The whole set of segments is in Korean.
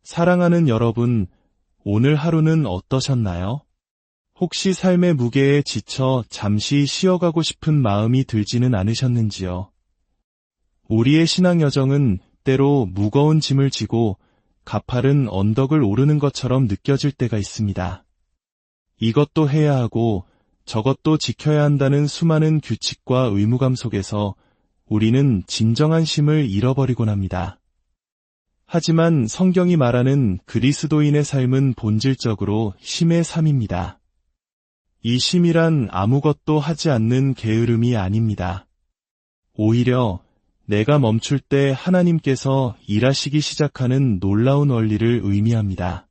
사랑하는 여러분, 오늘 하루는 어떠셨나요? 혹시 삶의 무게에 지쳐 잠시 쉬어가고 싶은 마음이 들지는 않으셨는지요? 우리의 신앙 여정은 때로 무거운 짐을 지고 가파른 언덕을 오르는 것처럼 느껴질 때가 있습니다. 이것도 해야 하고 저것도 지켜야 한다는 수많은 규칙과 의무감 속에서 우리는 진정한 쉼을 잃어버리곤 합니다. 하지만 성경이 말하는 그리스도인의 삶은 본질적으로 쉼의 삶입니다. 이 쉼이란 아무것도 하지 않는 게으름이 아닙니다. 오히려 내가 멈출 때 하나님께서 일하시기 시작하는 놀라운 원리를 의미합니다.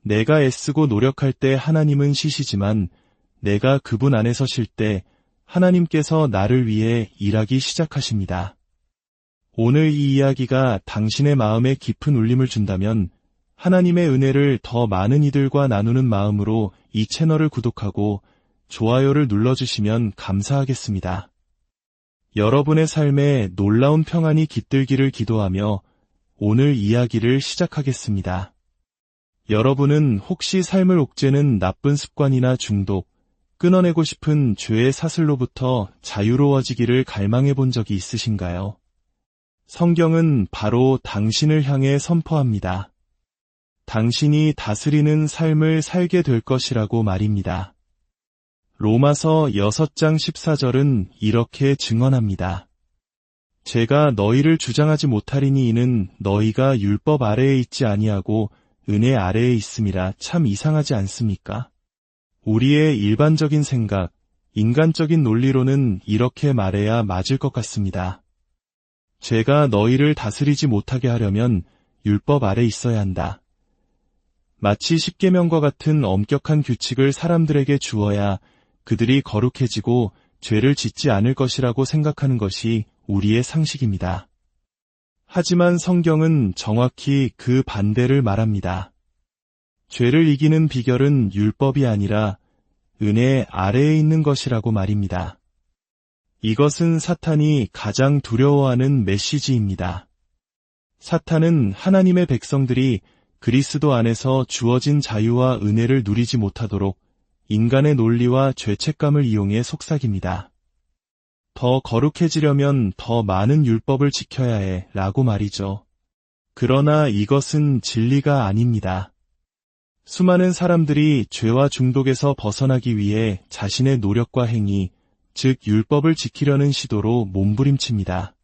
내가 애쓰고 노력할 때 하나님은 쉬시지만 내가 그분 안에서 쉴 때 하나님께서 나를 위해 일하기 시작하십니다. 오늘 이 이야기가 당신의 마음에 깊은 울림을 준다면 하나님의 은혜를 더 많은 이들과 나누는 마음으로 이 채널을 구독하고 좋아요를 눌러주시면 감사하겠습니다. 여러분의 삶에 놀라운 평안이 깃들기를 기도하며 오늘 이야기를 시작하겠습니다. 여러분은 혹시 삶을 옥죄는 나쁜 습관이나 중독, 끊어내고 싶은 죄의 사슬로부터 자유로워지기를 갈망해 본 적이 있으신가요? 성경은 바로 당신을 향해 선포합니다. 당신이 다스리는 삶을 살게 될 것이라고 말입니다. 로마서 6장 14절은 이렇게 증언합니다. 제가 너희를 주장하지 못하리니 이는 너희가 율법 아래에 있지 아니하고 은혜 아래에 있음이라. 참 이상하지 않습니까? 우리의 일반적인 생각, 인간적인 논리로는 이렇게 말해야 맞을 것 같습니다. 죄가 너희를 다스리지 못하게 하려면 율법 아래 있어야 한다. 마치 십계명과 같은 엄격한 규칙을 사람들에게 주어야 그들이 거룩해지고 죄를 짓지 않을 것이라고 생각하는 것이 우리의 상식입니다. 하지만 성경은 정확히 그 반대를 말합니다. 죄를 이기는 비결은 율법이 아니라 은혜 아래에 있는 것이라고 말입니다. 이것은 사탄이 가장 두려워하는 메시지입니다. 사탄은 하나님의 백성들이 그리스도 안에서 주어진 자유와 은혜를 누리지 못하도록 인간의 논리와 죄책감을 이용해 속삭입니다. 더 거룩해지려면 더 많은 율법을 지켜야 해 라고 말이죠. 그러나 이것은 진리가 아닙니다. 수많은 사람들이 죄와 중독에서 벗어나기 위해 자신의 노력과 행위, 즉 율법을 지키려는 시도로 몸부림칩니다.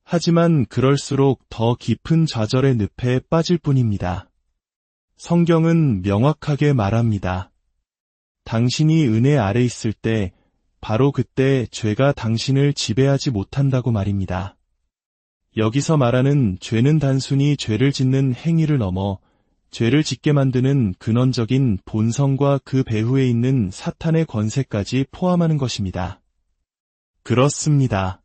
하지만 그럴수록 더 깊은 좌절의 늪에 빠질 뿐입니다. 성경은 명확하게 말합니다. 당신이 은혜 아래 있을 때 바로 그때 죄가 당신을 지배하지 못한다고 말입니다. 여기서 말하는 죄는 단순히 죄를 짓는 행위를 넘어 죄를 짓게 만드는 근원적인 본성과 그 배후에 있는 사탄의 권세까지 포함하는 것입니다. 그렇습니다.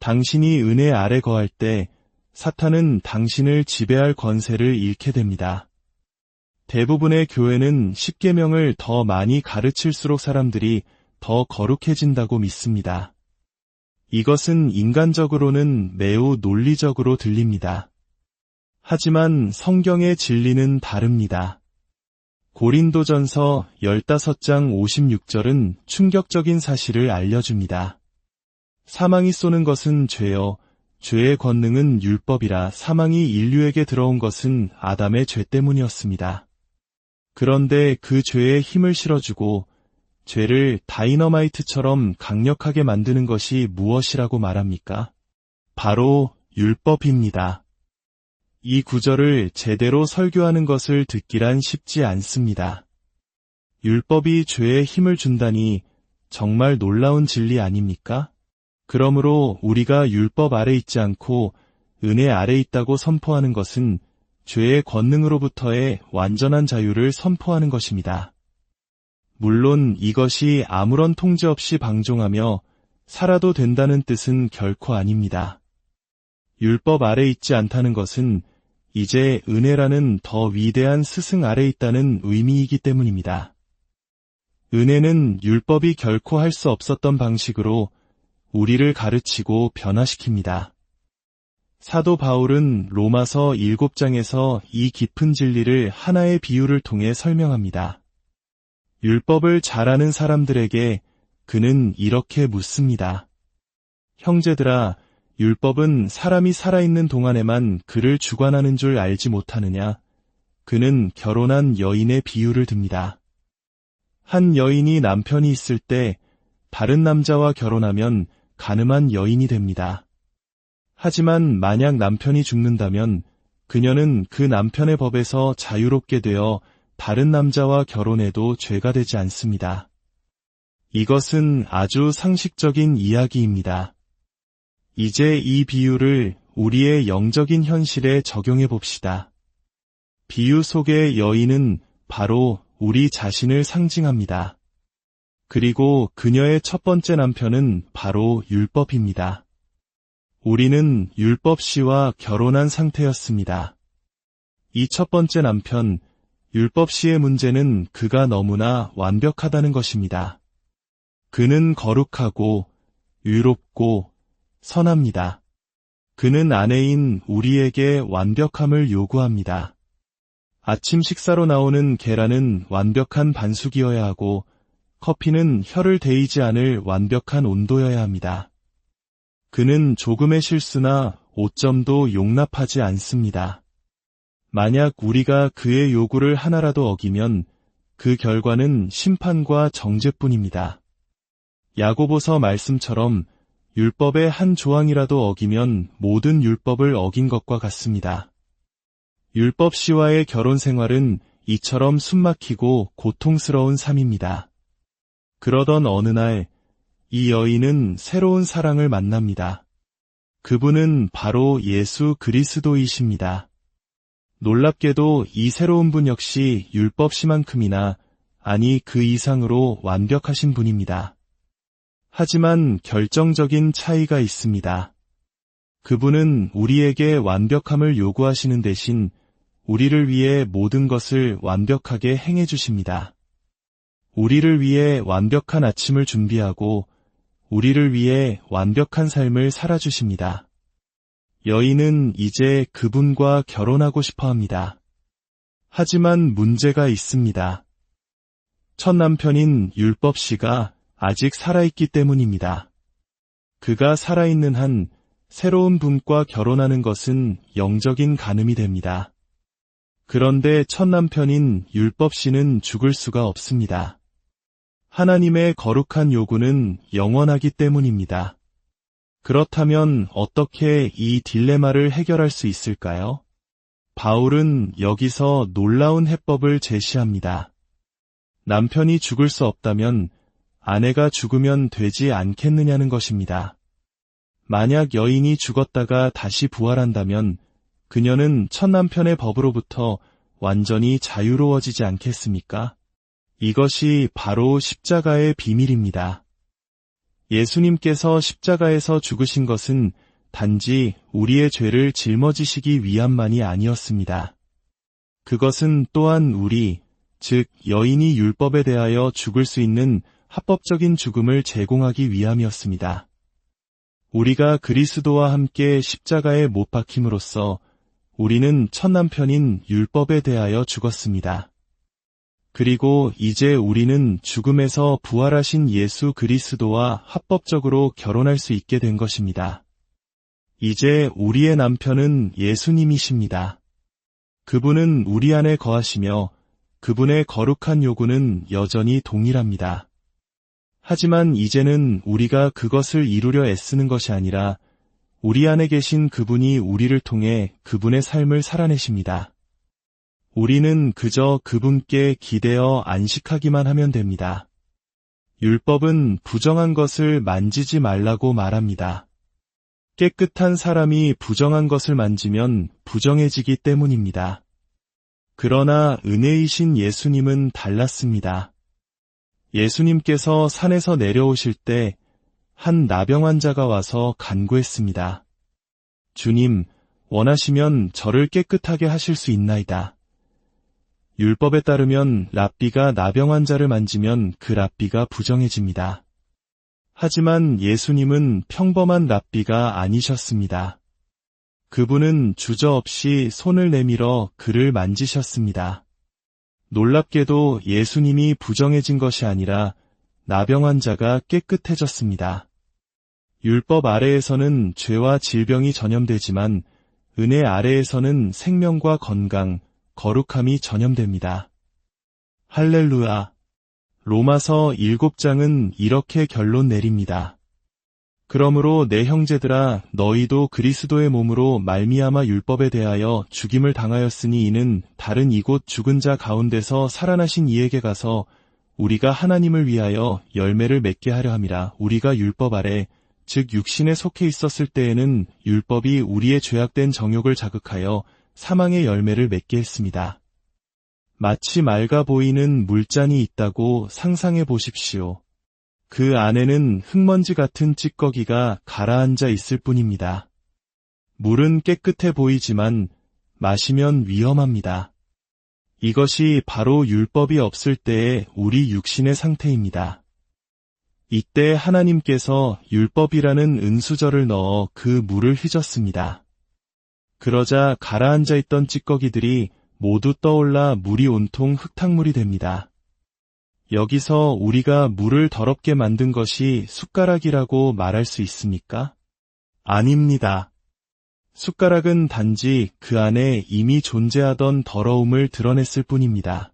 당신이 은혜 아래 거할 때 사탄은 당신을 지배할 권세를 잃게 됩니다. 대부분의 교회는 십계명을 더 많이 가르칠수록 사람들이 더 거룩해진다고 믿습니다. 이것은 인간적으로는 매우 논리적으로 들립니다. 하지만 성경의 진리는 다릅니다. 고린도전서 15장 56절은 충격적인 사실을 알려줍니다. 사망이 쏘는 것은 죄요, 죄의 권능은 율법이라. 사망이 인류에게 들어온 것은 아담의 죄 때문이었습니다. 그런데 그 죄에 힘을 실어주고 죄를 다이너마이트처럼 강력하게 만드는 것이 무엇이라고 말합니까? 바로 율법입니다. 이 구절을 제대로 설교하는 것을 듣기란 쉽지 않습니다. 율법이 죄에 힘을 준다니 정말 놀라운 진리 아닙니까? 그러므로 우리가 율법 아래 있지 않고 은혜 아래 있다고 선포하는 것은 죄의 권능으로부터의 완전한 자유를 선포하는 것입니다. 물론 이것이 아무런 통제 없이 방종하며 살아도 된다는 뜻은 결코 아닙니다. 율법 아래 있지 않다는 것은 이제 은혜라는 더 위대한 스승 아래 있다는 의미이기 때문입니다. 은혜는 율법이 결코 할 수 없었던 방식으로 우리를 가르치고 변화시킵니다. 사도 바울은 로마서 7장에서 이 깊은 진리를 하나의 비유를 통해 설명합니다. 율법을 잘 아는 사람들에게 그는 이렇게 묻습니다. 형제들아, 율법은 사람이 살아있는 동안에만 그를 주관하는 줄 알지 못하느냐? 그는 결혼한 여인의 비유를 듭니다. 한 여인이 남편이 있을 때 다른 남자와 결혼하면 간음한 여인이 됩니다. 하지만 만약 남편이 죽는다면 그녀는 그 남편의 법에서 자유롭게 되어 다른 남자와 결혼해도 죄가 되지 않습니다. 이것은 아주 상식적인 이야기입니다. 이제 이 비유를 우리의 영적인 현실에 적용해 봅시다. 비유 속의 여인은 바로 우리 자신을 상징합니다. 그리고 그녀의 첫 번째 남편은 바로 율법입니다. 우리는 율법 씨와 결혼한 상태였습니다. 이 첫 번째 남편, 율법 씨의 문제는 그가 너무나 완벽하다는 것입니다. 그는 거룩하고 의롭고 선합니다. 그는 아내인 우리에게 완벽함을 요구합니다. 아침 식사로 나오는 계란은 완벽한 반숙이어야 하고 커피는 혀를 데이지 않을 완벽한 온도여야 합니다. 그는 조금의 실수나 오점도 용납하지 않습니다. 만약 우리가 그의 요구를 하나라도 어기면 그 결과는 심판과 정죄뿐입니다. 야고보서 말씀처럼 율법의 한 조항이라도 어기면 모든 율법을 어긴 것과 같습니다. 율법 씨와의 결혼 생활은 이처럼 숨막히고 고통스러운 삶입니다. 그러던 어느 날, 이 여인은 새로운 사랑을 만납니다. 그분은 바로 예수 그리스도이십니다. 놀랍게도 이 새로운 분 역시 율법 씨만큼이나 아니 그 이상으로 완벽하신 분입니다. 하지만 결정적인 차이가 있습니다. 그분은 우리에게 완벽함을 요구하시는 대신 우리를 위해 모든 것을 완벽하게 행해 주십니다. 우리를 위해 완벽한 아침을 준비하고 우리를 위해 완벽한 삶을 살아주십니다. 여인은 이제 그분과 결혼하고 싶어 합니다. 하지만 문제가 있습니다. 첫 남편인 율법 씨가 아직 살아있기 때문입니다. 그가 살아있는 한 새로운 분과 결혼하는 것은 영적인 간음이 됩니다. 그런데 첫 남편인 율법 씨는 죽을 수가 없습니다. 하나님의 거룩한 요구는 영원하기 때문입니다. 그렇다면 어떻게 이 딜레마를 해결할 수 있을까요? 바울은 여기서 놀라운 해법을 제시합니다. 남편이 죽을 수 없다면 아내가 죽으면 되지 않겠느냐는 것입니다. 만약 여인이 죽었다가 다시 부활한다면 그녀는 첫 남편의 법으로부터 완전히 자유로워지지 않겠습니까? 이것이 바로 십자가의 비밀입니다. 예수님께서 십자가에서 죽으신 것은 단지 우리의 죄를 짊어지시기 위함만이 아니었습니다. 그것은 또한 우리, 즉 여인이 율법에 대하여 죽을 수 있는 합법적인 죽음을 제공하기 위함이었습니다. 우리가 그리스도와 함께 십자가에 못 박힘으로써 우리는 첫 남편인 율법에 대하여 죽었습니다. 그리고 이제 우리는 죽음에서 부활하신 예수 그리스도와 합법적으로 결혼할 수 있게 된 것입니다. 이제 우리의 남편은 예수님이십니다. 그분은 우리 안에 거하시며 그분의 거룩한 요구는 여전히 동일합니다. 하지만 이제는 우리가 그것을 이루려 애쓰는 것이 아니라 우리 안에 계신 그분이 우리를 통해 그분의 삶을 살아내십니다. 우리는 그저 그분께 기대어 안식하기만 하면 됩니다. 율법은 부정한 것을 만지지 말라고 말합니다. 깨끗한 사람이 부정한 것을 만지면 부정해지기 때문입니다. 그러나 은혜이신 예수님은 달랐습니다. 예수님께서 산에서 내려오실 때 한 나병 환자가 와서 간구했습니다. 주님, 원하시면 저를 깨끗하게 하실 수 있나이다. 율법에 따르면 랍비가 나병 환자를 만지면 그 랍비가 부정해집니다. 하지만 예수님은 평범한 랍비가 아니셨습니다. 그분은 주저없이 손을 내밀어 그를 만지셨습니다. 놀랍게도 예수님이 부정해진 것이 아니라 나병 환자가 깨끗해졌습니다. 율법 아래에서는 죄와 질병이 전염되지만 은혜 아래에서는 생명과 건강, 거룩함이 전염됩니다. 할렐루야. 로마서 7장은 이렇게 결론 내립니다. 그러므로 내 형제들아 너희도 그리스도의 몸으로 말미암아 율법에 대하여 죽임을 당하였으니 이는 다른 이곳 죽은 자 가운데서 살아나신 이에게 가서 우리가 하나님을 위하여 열매를 맺게 하려 함이라. 우리가 율법 아래 즉 육신에 속해 있었을 때에는 율법이 우리의 죄악된 정욕을 자극하여 사망의 열매를 맺게 했습니다. 마치 맑아 보이는 물잔이 있다고 상상해 보십시오. 그 안에는 흙먼지 같은 찌꺼기가 가라앉아 있을 뿐입니다. 물은 깨끗해 보이지만 마시면 위험합니다. 이것이 바로 율법이 없을 때의 우리 육신의 상태입니다. 이때 하나님께서 율법이라는 은수저를 넣어 그 물을 휘젓습니다. 그러자 가라앉아 있던 찌꺼기들이 모두 떠올라 물이 온통 흙탕물이 됩니다. 여기서 우리가 물을 더럽게 만든 것이 숟가락이라고 말할 수 있습니까? 아닙니다. 숟가락은 단지 그 안에 이미 존재하던 더러움을 드러냈을 뿐입니다.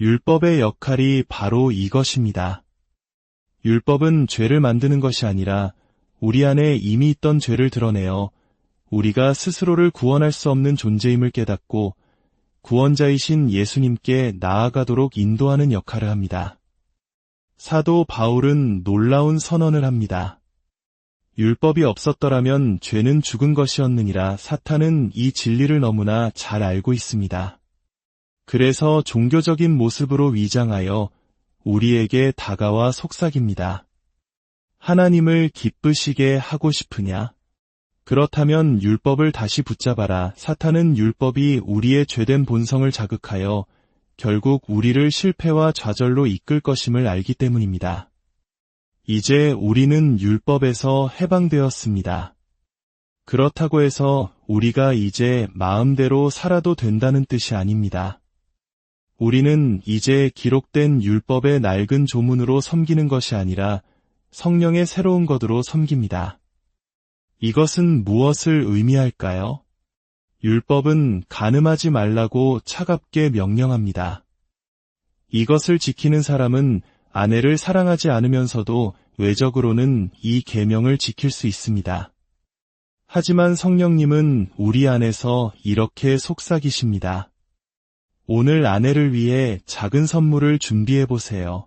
율법의 역할이 바로 이것입니다. 율법은 죄를 만드는 것이 아니라 우리 안에 이미 있던 죄를 드러내어 우리가 스스로를 구원할 수 없는 존재임을 깨닫고 구원자이신 예수님께 나아가도록 인도하는 역할을 합니다. 사도 바울은 놀라운 선언을 합니다. 율법이 없었더라면 죄는 죽은 것이었느니라. 사탄은 이 진리를 너무나 잘 알고 있습니다. 그래서 종교적인 모습으로 위장하여 우리에게 다가와 속삭입니다. 하나님을 기쁘시게 하고 싶으냐? 그렇다면 율법을 다시 붙잡아라. 사탄은 율법이 우리의 죄된 본성을 자극하여 결국 우리를 실패와 좌절로 이끌 것임을 알기 때문입니다. 이제 우리는 율법에서 해방되었습니다. 그렇다고 해서 우리가 이제 마음대로 살아도 된다는 뜻이 아닙니다. 우리는 이제 기록된 율법의 낡은 조문으로 섬기는 것이 아니라 성령의 새로운 것으로 섬깁니다. 이것은 무엇을 의미할까요? 율법은 간음하지 말라고 차갑게 명령합니다. 이것을 지키는 사람은 아내를 사랑하지 않으면서도 외적으로는 이 계명을 지킬 수 있습니다. 하지만 성령님은 우리 안에서 이렇게 속삭이십니다. 오늘 아내를 위해 작은 선물을 준비해 보세요.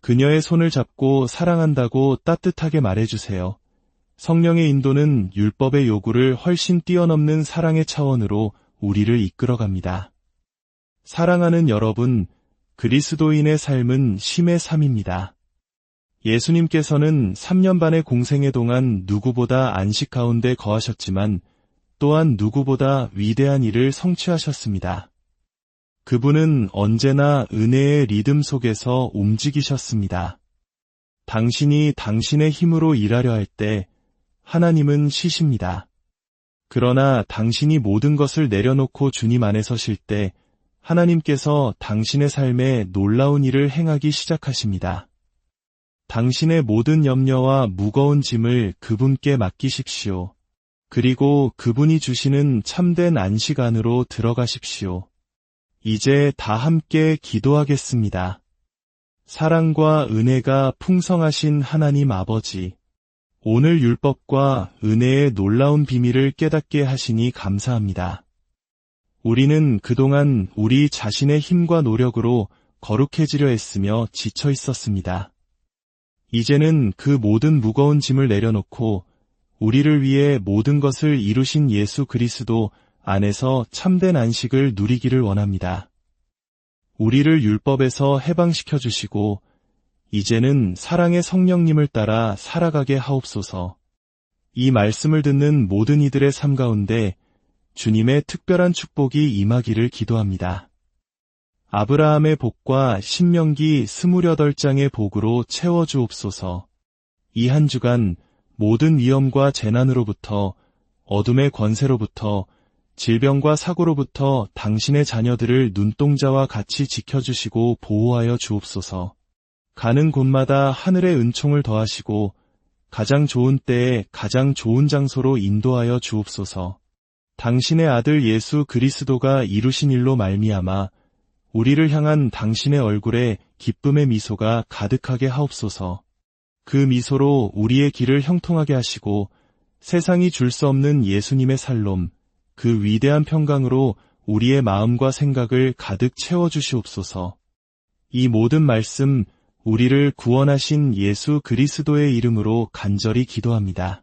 그녀의 손을 잡고 사랑한다고 따뜻하게 말해주세요. 성령의 인도는 율법의 요구를 훨씬 뛰어넘는 사랑의 차원으로 우리를 이끌어갑니다. 사랑하는 여러분, 그리스도인의 삶은 심의 삶입니다. 예수님께서는 3년 반의 공생애 동안 누구보다 안식 가운데 거하셨지만 또한 누구보다 위대한 일을 성취하셨습니다. 그분은 언제나 은혜의 리듬 속에서 움직이셨습니다. 당신이 당신의 힘으로 일하려 할 때 하나님은 쉬십니다. 그러나 당신이 모든 것을 내려놓고 주님 안에 서실 때 하나님께서 당신의 삶에 놀라운 일을 행하기 시작하십니다. 당신의 모든 염려와 무거운 짐을 그분께 맡기십시오. 그리고 그분이 주시는 참된 안식 안으로 들어가십시오. 이제 다 함께 기도하겠습니다. 사랑과 은혜가 풍성하신 하나님 아버지, 오늘 율법과 은혜의 놀라운 비밀을 깨닫게 하시니 감사합니다. 우리는 그동안 우리 자신의 힘과 노력으로 거룩해지려 했으며 지쳐 있었습니다. 이제는 그 모든 무거운 짐을 내려놓고 우리를 위해 모든 것을 이루신 예수 그리스도 안에서 참된 안식을 누리기를 원합니다. 우리를 율법에서 해방시켜 주시고 이제는 사랑의 성령님을 따라 살아가게 하옵소서. 이 말씀을 듣는 모든 이들의 삶 가운데 주님의 특별한 축복이 임하기를 기도합니다. 아브라함의 복과 신명기 28장의 복으로 채워주옵소서. 이 한 주간 모든 위험과 재난으로부터 어둠의 권세로부터, 질병과 사고로부터 당신의 자녀들을 눈동자와 같이 지켜주시고 보호하여 주옵소서. 가는 곳마다 하늘의 은총을 더하시고 가장 좋은 때에 가장 좋은 장소로 인도하여 주옵소서. 당신의 아들 예수 그리스도가 이루신 일로 말미암아 우리를 향한 당신의 얼굴에 기쁨의 미소가 가득하게 하옵소서. 그 미소로 우리의 길을 형통하게 하시고 세상이 줄 수 없는 예수님의 살롬, 그 위대한 평강으로 우리의 마음과 생각을 가득 채워주시옵소서. 이 모든 말씀, 우리를 구원하신 예수 그리스도의 이름으로 간절히 기도합니다.